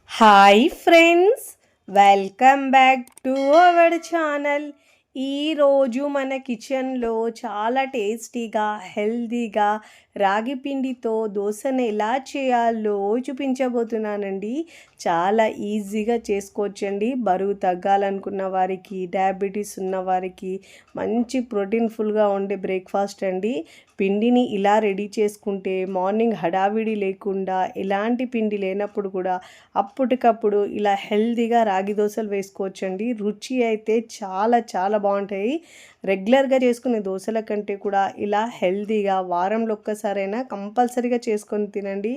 Hi friends, welcome back to our channel. ఈరోజు మన కిచెన్లో చాలా టేస్టీగా హెల్తీగా రాగి పిండితో దోశను ఎలా చేయాలో చూపించబోతున్నానండి. చాలా ఈజీగా చేసుకోవచ్చండి. బరువు తగ్గాలనుకున్న వారికి, డయాబెటీస్ ఉన్న వారికి మంచి ప్రోటీన్ఫుల్గా ఉండే బ్రేక్ఫాస్ట్ అండి. పిండిని ఇలా రెడీ చేసుకుంటే మార్నింగ్ హడావిడి లేకుండా, ఎలాంటి పిండి లేనప్పుడు కూడా అప్పటికప్పుడు ఇలా హెల్తీగా రాగి దోశలు వేసుకోవచ్చండి. రుచి అయితే చాలా చాలా బాగుంటాయి. రెగ్యులర్గా చేసుకునే దోశల కంటే కూడా ఇలా హెల్తీగా వారంలో ఒక్కసారైనా కంపల్సరీగా చేసుకొని తినండి.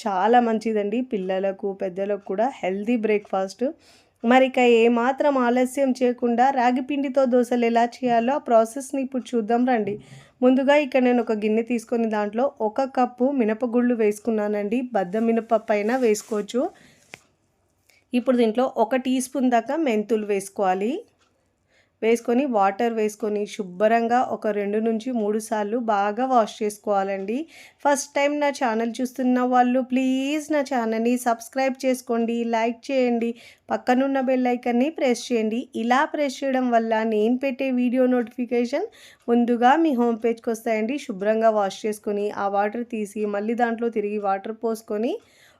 చాలా మంచిదండి. పిల్లలకు పెద్దలకు కూడా హెల్తీ బ్రేక్ఫాస్ట్. మరి ఇక ఏమాత్రం ఆలస్యం చేయకుండా రాగి పిండితో దోశలు ఎలా చేయాలో ఆ ప్రాసెస్ని ఇప్పుడు చూద్దాం రండి. ముందుగా ఇక్కడ నేను ఒక గిన్నె తీసుకొని దాంట్లో 1 కప్పు మినపగుళ్ళు వేసుకున్నానండి. బద్ద మినపప్పు అయినా వేసుకోవచ్చు. ఇప్పుడు దీంట్లో 1 టీ స్పూన్ దాకా మెంతులు వేసుకోవాలి. వేసుకొని వాటర్ వేసుకొని శుభ్రంగా ఒక 2 నుంచి 3 సార్లు బాగా వాష్ చేసుకోవాలండి. ఫస్ట్ టైం నా ఛానల్ చూస్తున్న వాళ్ళు ప్లీజ్ నా ఛానల్ని సబ్స్క్రైబ్ చేసుకోండి, లైక్ చేయండి, పక్కనున్న బెల్ ఐకాన్ని ప్రెస్ చేయండి. ఇలా ప్రెస్ చేయడం వల్ల నేను పెట్టే వీడియో నోటిఫికేషన్ ముందుగా మీ హోమ్ పేజ్కి వస్తాయండి. శుభ్రంగా వాష్ చేసుకొని ఆ వాటర్ తీసి మళ్ళీ దాంట్లో తిరిగి వాటర్ పోసుకొని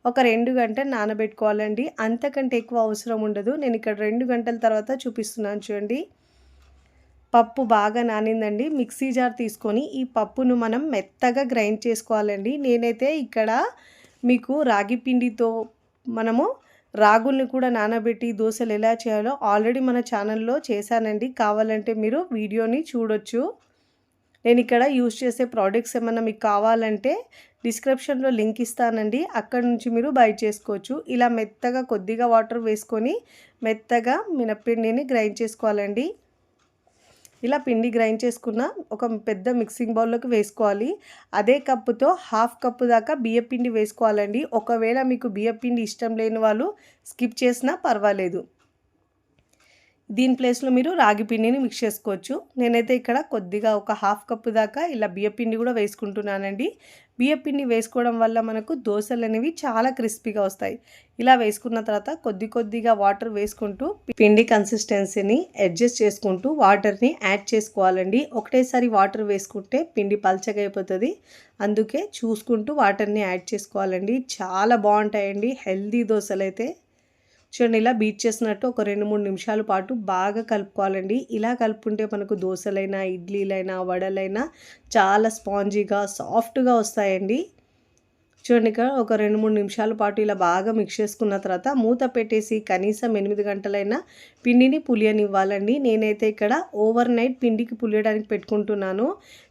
ఒక 2 గంటలు నానబెట్టుకోవాలండి. అంతకంటే ఎక్కువ అవసరం ఉండదు. నేను ఇక్కడ 2 గంటల తర్వాత చూపిస్తున్నాను చూడండి. పప్పు బాగా నానిందండి. మిక్సీ జార్ తీసుకొని ఈ పప్పును మనం మెత్తగా గ్రైండ్ చేసుకోవాలండి. నేనైతే ఇక్కడ మీకు రాగి పిండితో మనము రాగుల్ని కూడా నానబెట్టి దోశలు ఎలా చేయాలో ఆల్రెడీ మన ఛానల్లో చేశానండి. కావాలంటే మీరు వీడియోని చూడొచ్చు. నేను ఇక్కడ యూజ్ చేసే ప్రోడక్ట్స్ ఏమన్నా మీకు కావాలంటే డిస్క్రిప్షన్లో లింక్ ఇస్తానండి. అక్కడ నుంచి మీరు బై చేసుకోవచ్చు. ఇలా మెత్తగా కొద్దిగా వాటర్ వేసుకొని మెత్తగా మినప్పిండిని గ్రైండ్ చేసుకోవాలండి. ఇలా పిండి గ్రైండ్ చేసుకున్న ఒక పెద్ద మిక్సింగ్ బౌల్లోకి వేసుకోవాలి. అదే కప్పుతో 1/2 కప్పు దాకా బియ్యపిండి వేసుకోవాలండి. ఒకవేళ మీకు బియ్యపిండి ఇష్టం లేని వాళ్ళు స్కిప్ చేసినా పర్వాలేదు. దీని ప్లేస్లో మీరు రాగి పిండిని మిక్స్ చేసుకోవచ్చు. నేనైతే ఇక్కడ కొద్దిగా ఒక 1/2 కప్పు దాకా ఇలా బియ్యపిండి కూడా వేసుకుంటున్నానండి. బియ్యపిండి వేసుకోవడం వల్ల మనకు దోశలు అనేవి చాలా క్రిస్పీగా వస్తాయి. ఇలా వేసుకున్న తర్వాత కొద్దిగా వాటర్ వేసుకుంటూ పిండి కన్సిస్టెన్సీని అడ్జస్ట్ చేసుకుంటూ వాటర్ని యాడ్ చేసుకోవాలండి. ఒకటేసారి వాటర్ వేసుకుంటే పిండి పల్చగా అయిపోతుంది. అందుకే చూసుకుంటూ వాటర్ని యాడ్ చేసుకోవాలండి. చాలా బాగుంటాయండి హెల్దీ దోశలు అయితే. చూడండి, ఇలా బీట్ చేసినట్టు ఒక 2-3 నిమిషాల పాటు బాగా కలుపుకోవాలండి. ఇలా కలుపుకుంటే మనకు దోశలైనా, ఇడ్లీలైనా, వడలైనా చాలా స్పాంజీగా సాఫ్ట్గా వస్తాయండి. చూడండి, ఇక్కడ ఒక 2-3 నిమిషాల పాటు ఇలా బాగా మిక్స్ చేసుకున్న తర్వాత మూత పెట్టేసి కనీసం 8 గంటలైనా పిండిని పులియనివ్వాలండి. నేనైతే ఇక్కడ ఓవర్ నైట్ పిండికి పులియడానికి పెట్టుకుంటున్నాను.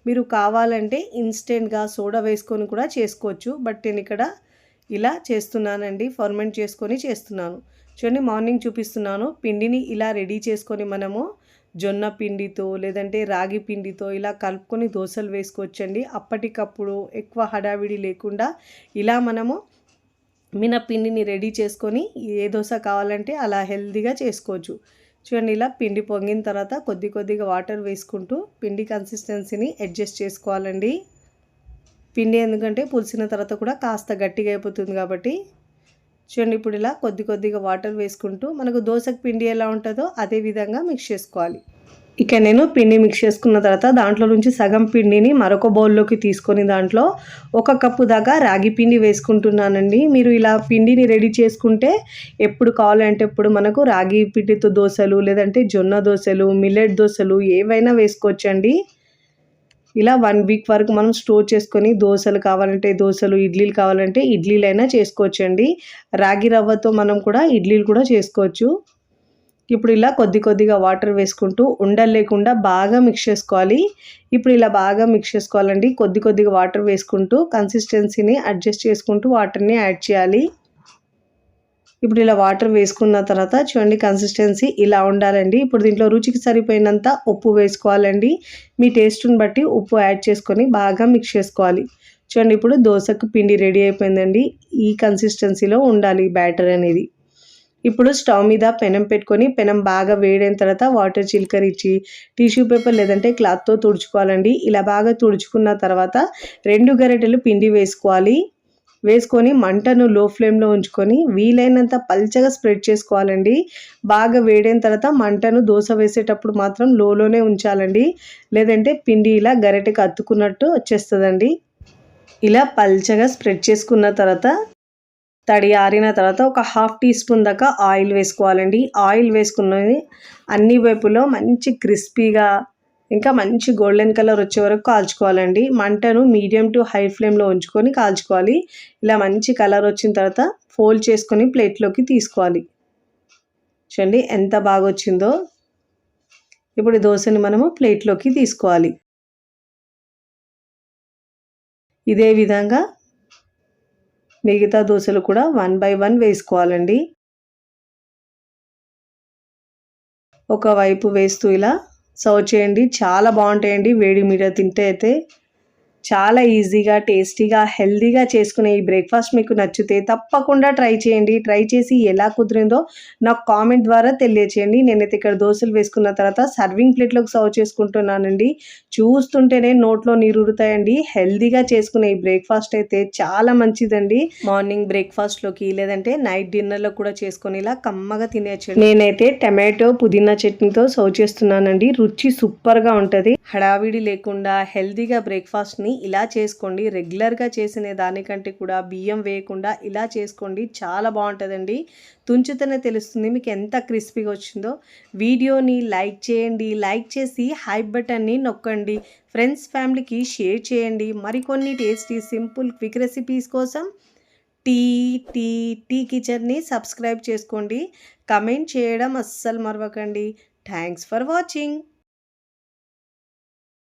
మీరు కావాలంటే ఇన్స్టెంట్గా సోడా వేసుకొని కూడా చేసుకోవచ్చు. బట్ నేను ఇక్కడ ఇలా చేస్తున్నానండి, ఫర్మెంట్ చేసుకొని చేస్తున్నాను. చూడండి, మార్నింగ్ చూపిస్తున్నాను. పిండిని ఇలా రెడీ చేసుకొని మనము జొన్న పిండితో లేదంటే రాగి పిండితో ఇలా కలుపుకొని దోశలు వేసుకోవచ్చండి. అప్పటికప్పుడు ఎక్కువ హడావిడి లేకుండా ఇలా మనము మినపిండిని రెడీ చేసుకొని ఏ దోశ కావాలంటే అలా హెల్తీగా చేసుకోవచ్చు. చూడండి, ఇలా పిండి పొంగిన తర్వాత కొద్దిగా వాటర్ వేసుకుంటూ పిండి కన్సిస్టెన్సీని అడ్జస్ట్ చేసుకోవాలండి. పిండి ఎందుకంటే పులిసిన తర్వాత కూడా కాస్త గట్టిగా అయిపోతుంది కాబట్టి. చూడండి, ఇప్పుడు ఇలా కొద్దిగా వాటర్ వేసుకుంటూ మనకు దోశకు పిండి ఎలా ఉంటుందో అదే విధంగా మిక్స్ చేసుకోవాలి. ఇక నేను పిండి మిక్స్ చేసుకున్న తర్వాత దాంట్లో నుంచి సగం పిండిని మరొక బౌల్లోకి తీసుకొని దాంట్లో 1 కప్పు దాకా రాగి పిండి వేసుకుంటున్నానండి. మీరు ఇలా పిండిని రెడీ చేసుకుంటే ఎప్పుడు కావాలంటే ఎప్పుడు మనకు రాగి పిండితో దోశలు లేదంటే జొన్న దోశలు, మిల్లెట్ దోశలు ఏవైనా వేసుకోవచ్చండి. ఇలా 1 వీక్ వరకు మనం స్టోర్ చేసుకొని దోశలు కావాలంటే దోశలు, ఇడ్లీలు కావాలంటే ఇడ్లీలైనా చేసుకోవచ్చండి. రాగి రవ్వతో మనం కూడా ఇడ్లీలు కూడా చేసుకోవచ్చు. ఇప్పుడు ఇలా కొద్దిగా వాటర్ వేసుకుంటూ ఉండలు లేకుండా బాగా మిక్స్ చేసుకోవాలి. ఇప్పుడు ఇలా బాగా మిక్స్ చేసుకోవాలండి. కొద్దిగా వాటర్ వేసుకుంటూ కన్సిస్టెన్సీని అడ్జస్ట్ చేసుకుంటూ వాటర్ని యాడ్ చేయాలి. ఇప్పుడు ఇలా వాటర్ వేసుకున్న తర్వాత చూడండి, కన్సిస్టెన్సీ ఇలా ఉండాలండి. ఇప్పుడు దీంట్లో రుచికి సరిపోయినంత ఉప్పు వేసుకోవాలండి. మీ టేస్ట్ని బట్టి ఉప్పు యాడ్ చేసుకొని బాగా మిక్స్ చేసుకోవాలి. చూడండి, ఇప్పుడు దోశకు పిండి రెడీ అయిపోయిందండి. ఈ కన్సిస్టెన్సీలో ఉండాలి బ్యాటర్ అనేది. ఇప్పుడు స్టవ్ మీద పెనం పెట్టుకొని పెనం బాగా వేడైన తర్వాత వాటర్ చిలకరించి టిష్యూ పేపర్ లేదంటే క్లాత్తో తుడుచుకోవాలండి. ఇలా బాగా తుడుచుకున్న తర్వాత 2 గరిటెలు పిండి వేసుకోవాలి. వేసుకొని మంటను లో ఫ్లేమ్లో ఉంచుకొని వీలైనంత పల్చగా స్ప్రెడ్ చేసుకోవాలండి. బాగా వేడైన తర్వాత మంటను దోశ వేసేటప్పుడు మాత్రం లోలోనే ఉంచాలండి, లేదంటే పిండి ఇలా గరిటెకి అతుకున్నట్టు వచ్చేస్తుందండి. ఇలా పల్చగా స్ప్రెడ్ చేసుకున్న తర్వాత తడి ఆరిన తర్వాత ఒక హాఫ్ టీ స్పూన్ దాకా ఆయిల్ వేసుకోవాలండి. ఆయిల్ వేసుకున్నది అన్ని వైపులో మంచి క్రిస్పీగా ఇంకా మంచి గోల్డెన్ కలర్ వచ్చే వరకు కాల్చుకోవాలండి. మంటను మీడియం టు హై ఫ్లేమ్లో ఉంచుకొని కాల్చుకోవాలి. ఇలా మంచి కలర్ వచ్చిన తర్వాత ఫోల్డ్ చేసుకొని ప్లేట్లోకి తీసుకోవాలి. చూడండి ఎంత బాగా వచ్చిందో. ఇప్పుడు దోశని మనము ప్లేట్లోకి తీసుకోవాలి. ఇదే విధంగా మిగతా దోశలు కూడా 1 బై 1 వేసుకోవాలండి. ఒకవైపు వేస్తూ ఇలా సర్వ్ చేయండి. చాలా బాగుంటాయండి వేడి మీద తింటే అయితే. చాలా ఈజీగా, టేస్టీగా, హెల్తీగా చేసుకునే ఈ బ్రేక్ఫాస్ట్ మీకు నచ్చితే తప్పకుండా ట్రై చేయండి. ట్రై చేసి ఎలా కుదిరిందో నాకు కామెంట్ ద్వారా తెలియచేయండి. నేనైతే ఇక్కడ దోశలు వేసుకున్న తర్వాత సర్వింగ్ ప్లేట్లోకి సర్వ్ చేసుకుంటున్నానండి. చూస్తుంటేనే నోట్లో నీరూరుతాయండి. హెల్తీగా చేసుకునే ఈ బ్రేక్ఫాస్ట్ అయితే చాలా మంచిదండి. మార్నింగ్ బ్రేక్ఫాస్ట్లోకి లేదంటే నైట్ డిన్నర్లో కూడా చేసుకొని ఇలా కమ్మగా తినేయచ్చు. నేనైతే టమాటో పుదీనా చట్నీతో సర్వ్ చేస్తున్నానండి. రుచి సూపర్గా ఉంటుంది. హడావిడి లేకుండా హెల్తీగా బ్రేక్ఫాస్ట్ని ఇలా చేసుకోండి. రెగ్యులర్గా చేసిన దానికంటే కూడా బియ్యం వేయకుండా ఇలా చేసుకోండి. చాలా బాగుంటుందండి. తుంచితేనే తెలుస్తుంది మీకు ఎంత క్రిస్పీగా వచ్చిందో. వీడియోని లైక్ చేయండి. లైక్ చేసి హైప్ బటన్ని నొక్కండి. ఫ్రెండ్స్ ఫ్యామిలీకి షేర్ చేయండి. మరికొన్ని టేస్టీ సింపుల్ క్విక్ రెసిపీస్ కోసం టీ టీ టీ కిచెన్ని సబ్స్క్రైబ్ చేసుకోండి. కమెంట్ చేయడం అస్సలు మరవకండి. Thanks for watching.